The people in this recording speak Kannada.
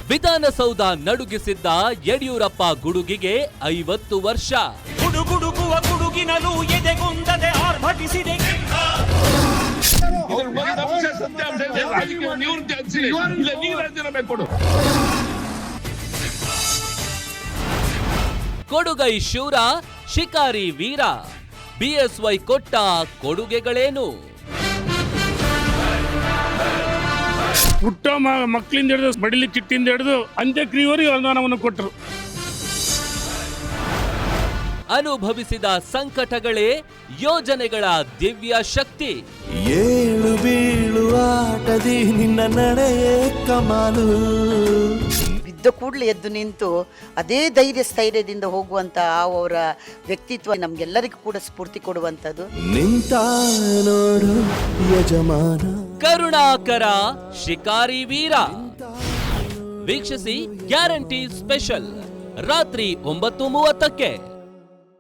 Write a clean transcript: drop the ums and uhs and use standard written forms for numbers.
ವಿಧಾನಸೌಧ ನಡುಗಿಸಿದ್ದ ಯಡಿಯೂರಪ್ಪ ಗುಡುಗಿಗೆ 50 ವರ್ಷ. ಗುಡುಗುಡುಗುವ ಗುಡುಗಿನಲು ಎದೆಗುಂದದೆ ಆರ್ಭಟಿಸಿದೆ. ಕೊಡುಗೈ ಶೂರ, ಶಿಕಾರಿ ವೀರ, ಬಿಎಸ್ವೈ ಕೊಟ್ಟ ಕೊಡುಗೆಗಳೇನು? ಪುಟ್ಟ ಮಕ್ಕಳಿಂದ ಹಿಡಿದು ಬಡಿಲಿ ಕಿಟ್ಟಿಂದ ಹಿಡಿದು ಅಂತ್ಯಕ್ರಿಯವರೆಗೆ ಅನುದಾನವನ್ನು ಕೊಟ್ಟರು. ಅನುಭವಿಸಿದ ಸಂಕಟಗಳೇ ಯೋಜನೆಗಳ ದಿವ್ಯ ಶಕ್ತಿ. ಏಳು ಬೀಳು ಆಟದಿ ನಿನ್ನ ನಡೆಯೇ ಕಮಾಲು. ಬಿದ್ದ ಕೂಡಲೇ ಎದ್ದು ನಿಂತು ಅದೇ ಧೈರ್ಯ ಸ್ಥೈರ್ಯದಿಂದ ಹೋಗುವಂತ ಅವರ ವ್ಯಕ್ತಿತ್ವ ನಮ್ಗೆಲ್ಲರಿಗೂ ಕೂಡ ಸ್ಫೂರ್ತಿ ಕೊಡುವಂಥದ್ದು. ನಿಂತ ನೋಡು ಯಜಮಾನ, ಕರುಣಾಕರ ಶಿಕಾರಿ ವೀರ. ವೀಕ್ಷಿಸಿ ಗ್ಯಾರಂಟಿ ಸ್ಪೆಷಲ್ ರಾತ್ರಿ 9:30ಕ್ಕೆ.